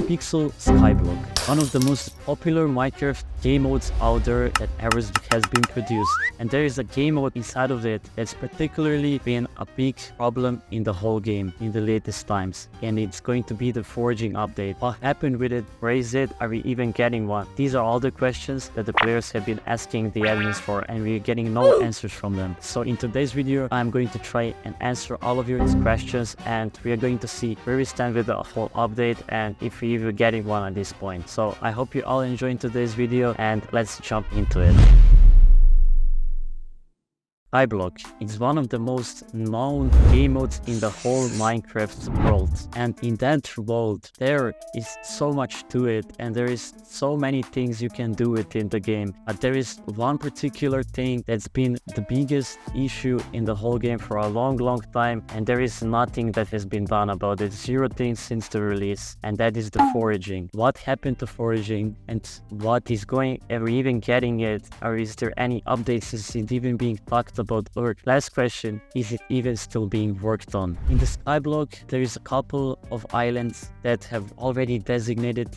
Hypixel Skyblock, one of the most popular Minecraft game modes out there that ever has been produced. And there is a game mode inside of it that's particularly been a big problem in the whole game in the latest times. And it's going to be the Foraging update. What happened with it? Where is it? Are we even getting one? These are all the questions that the players have been asking the admins for, and we're getting no answers from them. So in today's video, I'm going to try and answer all of your questions, and we are going to see where we stand with the whole update and if we're even getting one at this point. So I hope you all enjoyed today's video, and let's jump into it. Skyblock is one of the most known game modes in the whole Minecraft world, and in that world there is so much to it, and there is so many things you can do within the game. But there is one particular thing that's been the biggest issue in the whole game for a long time, and there is nothing that has been done about it. Zero things since the release, and that is the foraging. What happened to foraging, and what is going, are we even getting it, or is there any updates? Is it even being talked about? Or last question, is it even still being worked on? In the Skyblock, there is a couple of islands that have already designated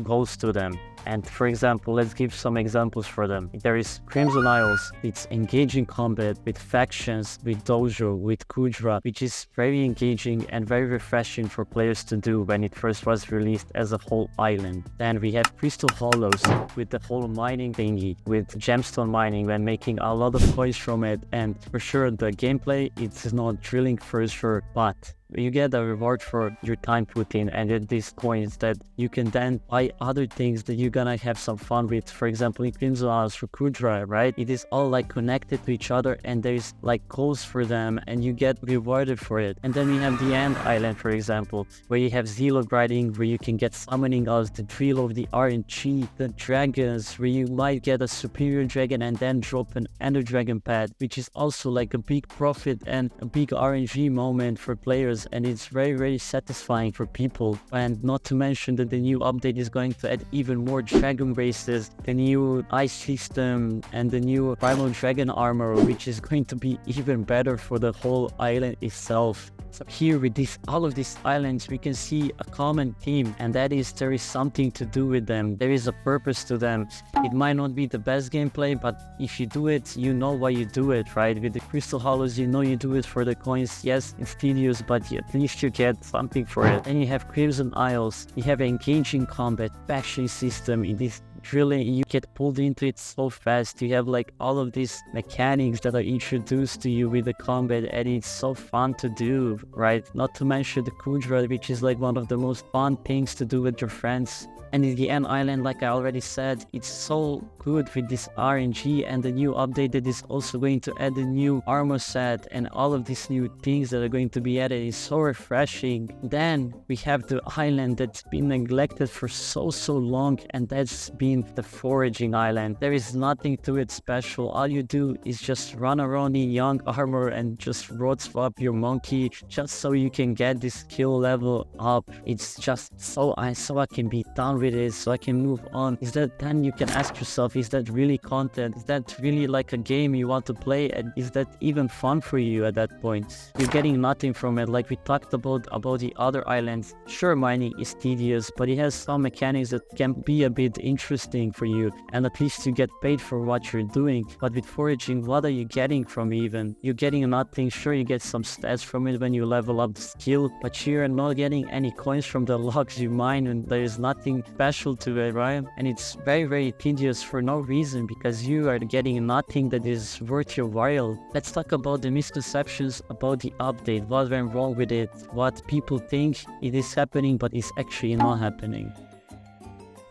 goals to them. And for example, let's give some examples for them. There is Crimson Isles. It's engaging combat with factions, with Dojo, with Kudra, which is very engaging and very refreshing for players to do when it first was released as a whole island. Then we have Crystal Hollows with the whole mining thingy, with gemstone mining and making a lot of coins from it. And for sure, the gameplay, it's not drilling for sure, but you get a reward for your time put in, and get these coins that you can then buy other things that you're gonna have some fun with. For example, in Crimson Isles for Kudra, right? It is all like connected to each other, and there's like goals for them, and you get rewarded for it. And then we have the End Island, for example, where you have Zelo grinding, where you can get summoning us, the drill of the RNG, the dragons, where you might get a superior dragon and then drop an Ender Dragon pad, which is also like a big profit and a big RNG moment for players. And it's very satisfying for people. And not to mention that the new update is going to add even more dragon races, the new ice system, and the new primal dragon armor, which is going to be even better for the whole island itself. So here with all of these islands, we can see a common theme, and that is there is something to do with them. There is a purpose to them. It might not be the best gameplay, but if you do it, you know why you do it, right? With the Crystal Hollows, you know you do it for the coins. Yes, it's tedious, but at least you get something for it. Then you have Crimson Isles. You have engaging combat, faction system. It is drilling, you get pulled into it so fast. You have like all of these mechanics that are introduced to you with the combat, and it's so fun to do, right? Not to mention the Kudra, which is like one of the most fun things to do with your friends. And in the End Island, like I already said, it's so good with this RNG, and the new update that is also going to add a new armor set and all of these new things that are going to be added is so refreshing. Then we have the island that's been neglected for so long, and that's been the Foraging Island. There is nothing to it special. All you do is just run around in young armor and just road swap your monkey just so you can get this skill level up. It's just so I can be done with it, so I can move on. Is that, then you can ask yourself, is that really content? Is that really like a game you want to play? And is that even fun for you at that point? You're getting nothing from it. Like we talked about the other islands. Sure, mining is tedious, but it has some mechanics that can be a bit interesting for you, and at least you get paid for what you're doing. But with foraging, what are you getting from it even? You're getting nothing. Sure, you get some stats from it when you level up the skill, but you're not getting any coins from the logs you mine, and there is nothing special to it, right? And it's very tedious for no reason, because you are getting nothing that is worth your while. Let's talk about the misconceptions about the update. What went wrong with it? What people think it is happening, but it's actually not happening.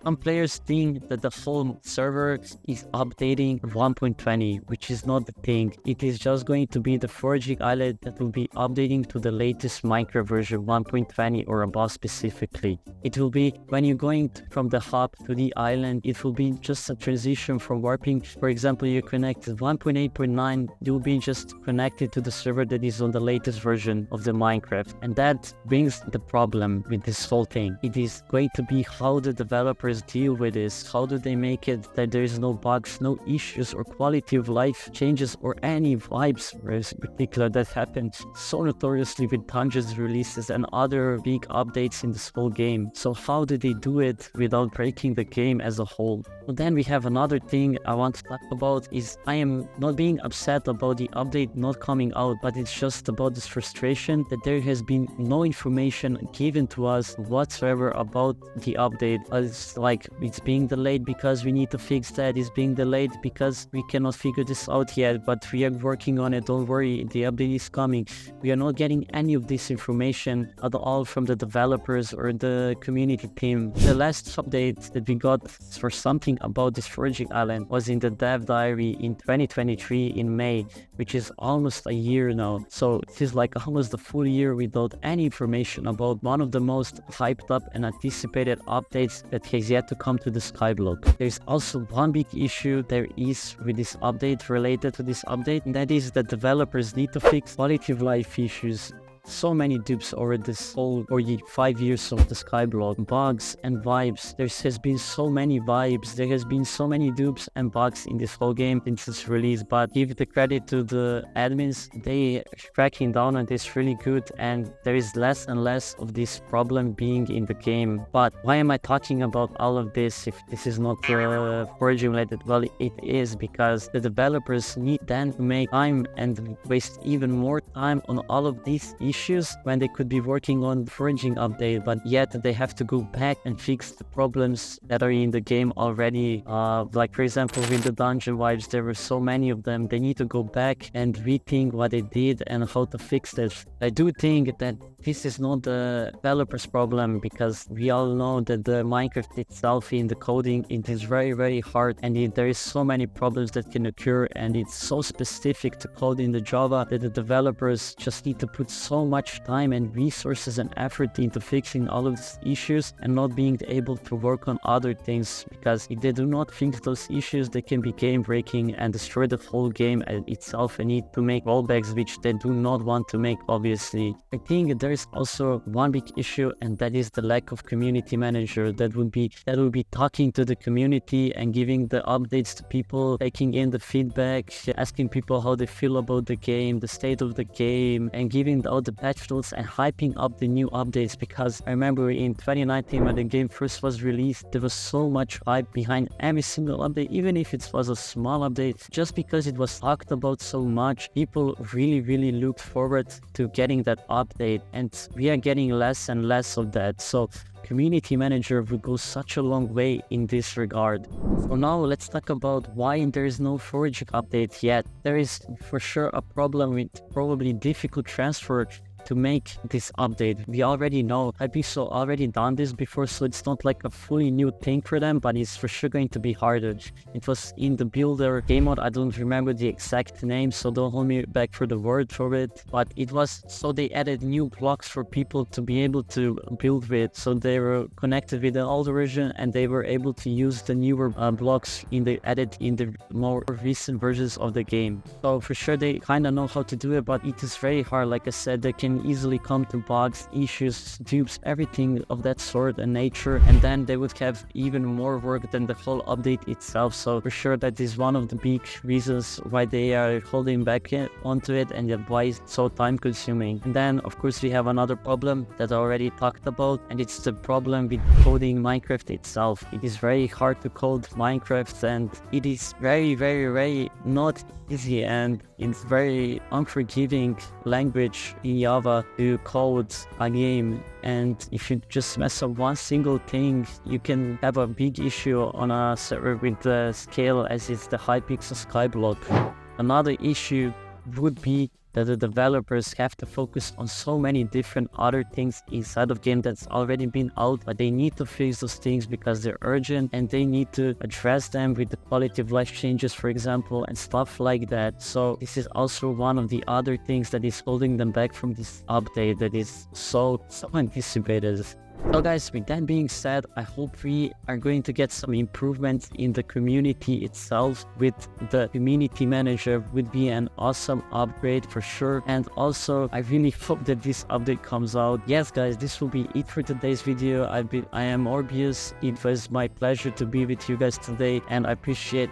Some players think that the whole server is updating 1.20, which is not the thing. It is just going to be the Foraging Island that will be updating to the latest Minecraft version 1.20 or above specifically. It will be when you're going from the hub to the island, it will be just a transition from warping. For example, you connected 1.8.9, you'll be just connected to the server that is on the latest version of the Minecraft. And that brings the problem with this whole thing. It is going to be how the developers developers deal with this? How do they make it that there is no bugs, no issues or quality of life changes or any vibes in particular that happened so notoriously with Dungeons releases and other big updates in this whole game? So how do they do it without breaking the game as a whole? Well, then we have another thing I want to talk about is I am not being upset about the update not coming out, but it's just about this frustration that there has been no information given to us whatsoever about the update. It's like it's being delayed because we need to fix that, it's being delayed because we cannot figure this out yet, but we are working on it, don't worry, the update is coming. We are not getting any of this information at all from the developers or the community team. The last update that we got for something about this Foraging island was in the dev diary in 2023 in May, which is almost a year now. So it is like almost a full year without any information about one of the most hyped up and anticipated updates that has yet to come to the Skyblock. There's also one big issue there is with this update related to this update, and that is that developers need to fix quality of life issues. So many dupes over this whole 5 years of the Skyblock. Bugs and vibes. There has been so many vibes. There has been so many dupes and bugs in this whole game since its release. But give the credit to the admins. They are cracking down on this really good, and there is less and less of this problem being in the game. But why am I talking about all of this if this is not Foraging related? Well, it is because the developers need then to make time and waste even more time on all of these issues when they could be working on the Foraging update, but yet they have to go back and fix the problems that are in the game already. Like for example with the dungeon vibes, there were so many of them. They need to go back and rethink what they did and how to fix this. I do think that this is not the developer's problem, because we all know that the Minecraft itself in the coding, it is very hard, and there is so many problems that can occur, and it's so specific to code in the Java that the developers just need to put so much time and resources and effort into fixing all of these issues and not being able to work on other things, because if they do not fix those issues, they can be game breaking and destroy the whole game itself and need to make rollbacks, which they do not want to make, obviously. I think there is also one big issue, and that is the lack of community manager that would be talking to the community and giving the updates to people, taking in the feedback, asking people how they feel about the game, the state of the game, and giving all the patch notes and hyping up the new updates. Because I remember in 2019 when the game first was released, there was so much hype behind every single update, even if it was a small update, just because it was talked about so much. People really looked forward to getting that update, and we are getting less and less of that. So community manager would go such a long way in this regard. So now let's talk about why there is no Foraging update yet. There is for sure a problem with probably difficult transfer to make this update. We already know Hypixel already done this before, so it's not like a fully new thing for them, but it's for sure going to be harder. It was in the builder game mode, I don't remember the exact name, so don't hold me back for the word for it, but it was, so they added new blocks for people to be able to build with, so they were connected with the older version and they were able to use the newer blocks added in the more recent versions of the game. So for sure they kind of know how to do it, but it is very hard. Like I said, they can easily come to bugs, issues, dupes, everything of that sort and nature, and then they would have even more work than the whole update itself. So for sure that is one of the big reasons why they are holding back onto it, and why it's so time consuming. And then of course we have another problem that I already talked about, and it's the problem with coding Minecraft itself. It is very hard to code Minecraft, and it is very not easy, and it's very unforgiving language in Java to code a game. And if you just mess up one single thing, you can have a big issue on a server with the scale as is the Hypixel Skyblock. Another issue would be that the developers have to focus on so many different other things inside of game that's already been out, but they need to fix those things because they're urgent, and they need to address them with the quality of life changes, for example, and stuff like that. So this is also one of the other things that is holding them back from this update that is so anticipated. So guys, with that being said, I hope we are going to get some improvements in the community itself. With the community manager would be an awesome upgrade for sure. And also I really hope that this update comes out. Yes guys, this will be it for today's video. I am Orbius. It was my pleasure to be with you guys today, and I appreciate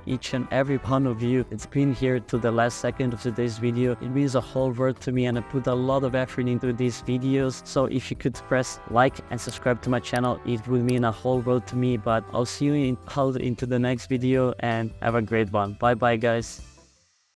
each and every one of you that's been here to the last second of today's video. It means a whole world to me, and I put a lot of effort into these videos. So if you could press like and subscribe to my channel, it would mean a whole world to me. But I'll see you into the next video, and have a great one. Bye bye guys.